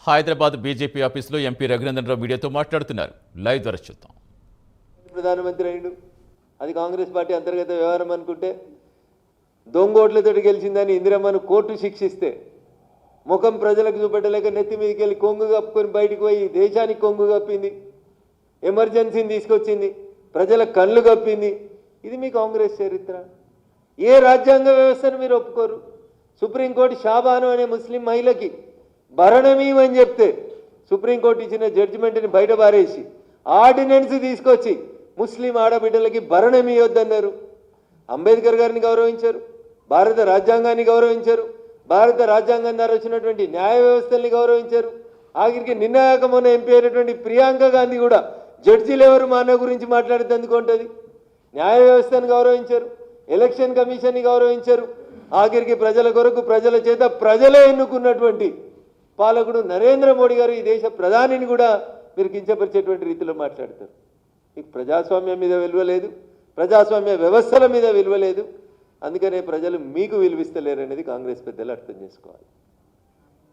Hyderabad BJP ఆఫీసులో MP Raghunandan Rao మీడియాతో మాట్లాడుతున్నారు. లైవ్ ద్వారా చూద్దాం. ప్రధానమంత్రి అయ్యిండు, అది కాంగ్రెస్ పార్టీ అంతర్గత వ్యవహారం అనుకుంటే, దొంగోట్లతో గెలిచిందని ఇందిరమ్మను కోర్టు శిక్షిస్తే ముఖం ప్రజలకు చూపెట్టలేక నెత్తి మీదకి వెళ్ళి కొంగు కప్పుకొని బయటికి పోయి దేశానికి కొంగు కప్పింది, ఎమర్జెన్సీని తీసుకొచ్చింది, ప్రజల కళ్ళు కప్పింది. ఇది మీ కాంగ్రెస్ చరిత్ర. ఏ రాజ్యాంగ వ్యవస్థను మీరు ఒప్పుకోరు. సుప్రీంకోర్టు షాబాను అనే ముస్లిం మహిళకి భరణమీమని చెప్తే సుప్రీంకోర్టు ఇచ్చిన జడ్జిమెంట్ని బయట పారేసి ఆర్డినెన్స్ తీసుకొచ్చి ముస్లిం ఆడబిడ్డలకి భరణమీయొద్దన్నారు. అంబేద్కర్ గారిని గౌరవించారు, భారత రాజ్యాంగాన్ని గౌరవించారు, భారత రాజ్యాంగం ద్వారా వచ్చినటువంటి న్యాయ వ్యవస్థల్ని గౌరవించారు. ఆఖరికి నిర్ణాయక మొన్న ఎంపీ అయినటువంటి ప్రియాంక గాంధీ కూడా జడ్జీలు ఎవరు మా అన్న గురించి మాట్లాడేందుకు ఉంటుంది. న్యాయ వ్యవస్థను గౌరవించారు, ఎలక్షన్ కమిషన్ని గౌరవించారు. ఆఖరికి ప్రజల కొరకు ప్రజల చేత ప్రజలే ఎన్నుకున్నటువంటి పాలకుడు నరేంద్ర మోడీ గారు ఈ దేశ ప్రధానిని కూడా మీరు కించపరిచేటువంటి రీతిలో మాట్లాడతారు. మీకు ప్రజాస్వామ్యం మీద విలువ లేదు, ప్రజాస్వామ్య వ్యవస్థల మీద విలువ లేదు. అందుకనే ప్రజలు మీకు విలువిస్తలేరు అనేది కాంగ్రెస్ పెద్దలు అర్థం చేసుకోవాలి.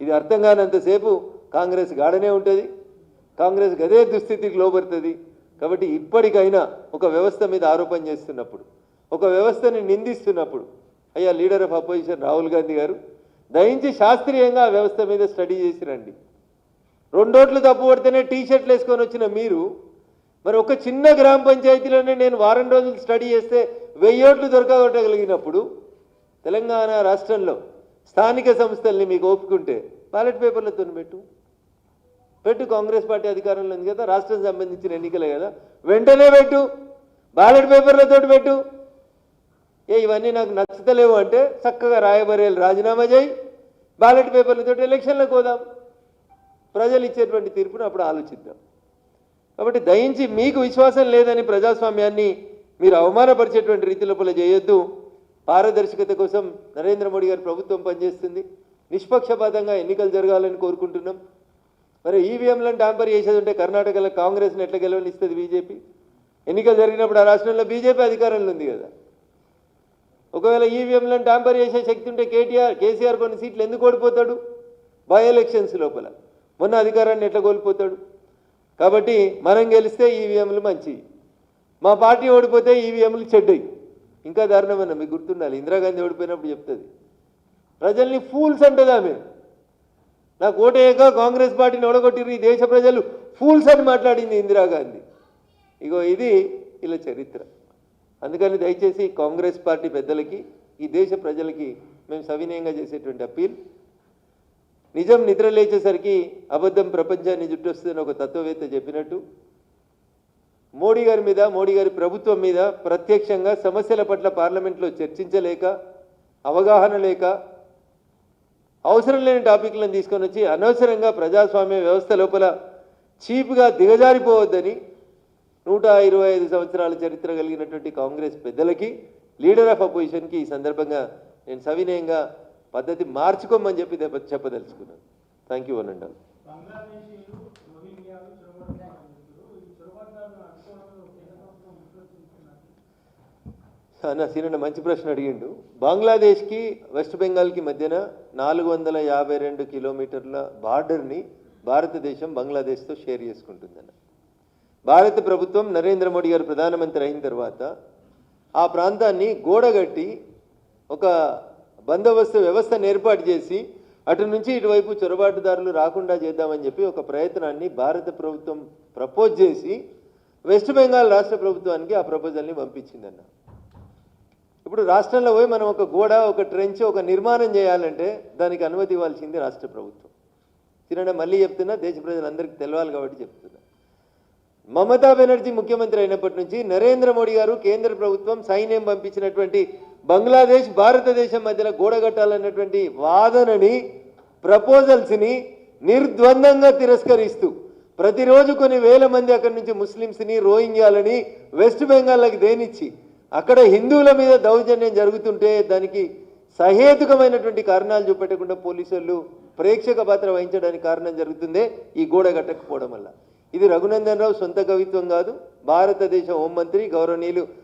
ఇది అర్థం కానంతసేపు కాంగ్రెస్ గాడనే ఉంటుంది, కాంగ్రెస్ గదే దుస్థితికి లోబడుతుంది. కాబట్టి ఇప్పటికైనా ఒక వ్యవస్థ మీద ఆరోపణ చేస్తున్నప్పుడు, ఒక వ్యవస్థని నిందిస్తున్నప్పుడు, అయ్యా leader of opposition Rahul Gandhi గారు దయించి శాస్త్రీయంగా ఆ వ్యవస్థ మీద స్టడీ చేసి రండి. 2 ఓట్లు తప్పు పడితేనే టీషర్ట్లు వేసుకొని వచ్చిన మీరు మరి ఒక చిన్న గ్రామ పంచాయతీలోనే నేను వారం రోజులు స్టడీ చేస్తే 1000 ఓట్లు దొరకగొట్టగలిగినప్పుడు తెలంగాణ రాష్ట్రంలో స్థానిక సంస్థల్ని మీకు ఒప్పుకుంటే బ్యాలెట్ పేపర్లతో పెట్టు. కాంగ్రెస్ పార్టీ అధికారంలో ఉంది కదా, రాష్ట్రం సంబంధించిన ఎన్నికలే కదా, వెంటనే పెట్టు, బ్యాలెట్ పేపర్లతో పెట్టు. ఇవన్నీ నాకు నచ్చుతలేవు అంటే చక్కగా రాయబరేలు రాజీనామా చేయి, బ్యాలెట్ పేపర్లతో ఎలక్షన్లకు పోదాం. ప్రజలు ఇచ్చేటువంటి తీర్పును అప్పుడు ఆలోచిద్దాం. కాబట్టి దయించి మీకు విశ్వాసం లేదని ప్రజాస్వామ్యాన్ని మీరు అవమానపరిచేటువంటి రీతి లోపల చేయొద్దు. పారదర్శకత కోసం నరేంద్ర మోడీ గారి ప్రభుత్వం పనిచేస్తుంది. నిష్పక్షపాతంగా ఎన్నికలు జరగాలని కోరుకుంటున్నాం. మరి ఈవీఎంలను ట్యాంపర్ చేసేది ఉంటే కర్ణాటకలో కాంగ్రెస్ని ఎట్లా గెలవనిస్తుంది బీజేపీ? ఎన్నికలు జరిగినప్పుడు ఆ రాష్ట్రంలో బీజేపీ అధికారంలో ఉంది కదా. ఒకవేళ ఈవీఎంలను ట్యాంపర్ చేసే శక్తి ఉంటే కేసీఆర్ కొన్ని సీట్లు ఎందుకు ఓడిపోతాడు? బై ఎలక్షన్స్ లోపల మొన్న అధికారాన్ని ఎట్లా కోల్పోతాడు? కాబట్టి మనం గెలిస్తే ఈవీఎంలు మంచివి, మా పార్టీ ఓడిపోతే ఈవీఎంలు చెడ్డయి. ఇంకా దారుణమన్నా మీకు గుర్తుండాలి, ఇందిరాగాంధీ ఓడిపోయినప్పుడు చెప్తుంది ప్రజల్ని ఫూల్స్ అంటుంది ఆమె. నాకు ఓటేయక కాంగ్రెస్ పార్టీని ఓడగొట్టిరు ఈ దేశ ప్రజలు ఫూల్స్ అని మాట్లాడింది ఇందిరాగాంధీ. ఇగో ఇది ఇలా చరిత్ర. అందుకని దయచేసి కాంగ్రెస్ పార్టీ పెద్దలకి, ఈ దేశ ప్రజలకి మేము సవినయంగా చేసేటువంటి అప్పీల్, నిజం నిద్ర లేచేసరికి అబద్ధం ప్రపంచాన్ని జుట్టొస్తుందని ఒక తత్వవేత్త చెప్పినట్టు మోడీ గారి మీద, మోడీ గారి ప్రభుత్వం మీద ప్రత్యక్షంగా సమస్యల పట్ల పార్లమెంట్లో చర్చించలేక, అవగాహన లేక, అవసరం లేని టాపిక్లను తీసుకొని వచ్చి అనవసరంగా ప్రజాస్వామ్య వ్యవస్థ లోపల చీప్గా దిగజారిపోవద్దని 125 సంవత్సరాల చరిత్ర కలిగినటువంటి కాంగ్రెస్ పెద్దలకి, లీడర్ ఆఫ్ అపోజిషన్కి ఈ సందర్భంగా నేను సవినయంగా పద్ధతి మార్చుకోమని చెప్పదలుచుకున్నాను. థ్యాంక్ యూ అనండి. అన్న సీనన్న మంచి ప్రశ్న అడిగిండు. బంగ్లాదేశ్కి వెస్ట్ బెంగాల్కి మధ్యన 452 కిలోమీటర్ల బార్డర్ని భారతదేశం బంగ్లాదేశ్తో షేర్ చేసుకుంటుందన్న. భారత ప్రభుత్వం నరేంద్ర మోడీ గారు ప్రధానమంత్రి అయిన తర్వాత ఆ ప్రాంతాన్ని గోడగట్టి ఒక బందోబస్తు వ్యవస్థను ఏర్పాటు చేసి అటు నుంచి ఇటువైపు చొరబాటుదారులు రాకుండా చేద్దామని చెప్పి ఒక ప్రయత్నాన్ని భారత ప్రభుత్వం ప్రపోజ్ చేసి వెస్ట్ బెంగాల్ రాష్ట్ర ప్రభుత్వానికి ఆ ప్రపోజల్ని పంపించిందన్న. ఇప్పుడు రాష్ట్రంలో పోయి మనం ఒక గోడ, ఒక ట్రెంచ్, ఒక నిర్మాణం చేయాలంటే దానికి అనుమతి ఇవ్వాల్సింది రాష్ట్ర ప్రభుత్వం. తినడం మళ్ళీ చెప్తున్నా, దేశ ప్రజలందరికీ తెలవాలి కాబట్టి చెప్తున్నా. మమతా బెనర్జీ ముఖ్యమంత్రి అయినప్పటి నుంచి నరేంద్ర మోడీ గారు కేంద్ర ప్రభుత్వం సైన్యం పంపించినటువంటి బంగ్లాదేశ్ భారతదేశం మధ్యలో గోడ కట్టాలన్నటువంటి వాదనని, ప్రపోజల్స్ని నిర్ద్వందంగా తిరస్కరిస్తూ ప్రతిరోజు కొన్ని వేల మంది అక్కడి నుంచి ముస్లిమ్స్ని, రోహింగ్యాలని వెస్ట్ బెంగాల్కి దేనిచ్చి అక్కడ హిందువుల మీద దౌర్జన్యం జరుగుతుంటే దానికి సహేతుకమైనటువంటి కారణాలు చూపెట్టకుండా పోలీసులు ప్రేక్షక పాత్ర వహించడానికి కారణం జరుగుతుందే ఈ గోడ కట్టకపోవడం వల్ల. ఇది రఘునందన్ రావు సొంత కవిత్వం కాదు. భారతదేశ హోంమంత్రి గౌరవనీయులు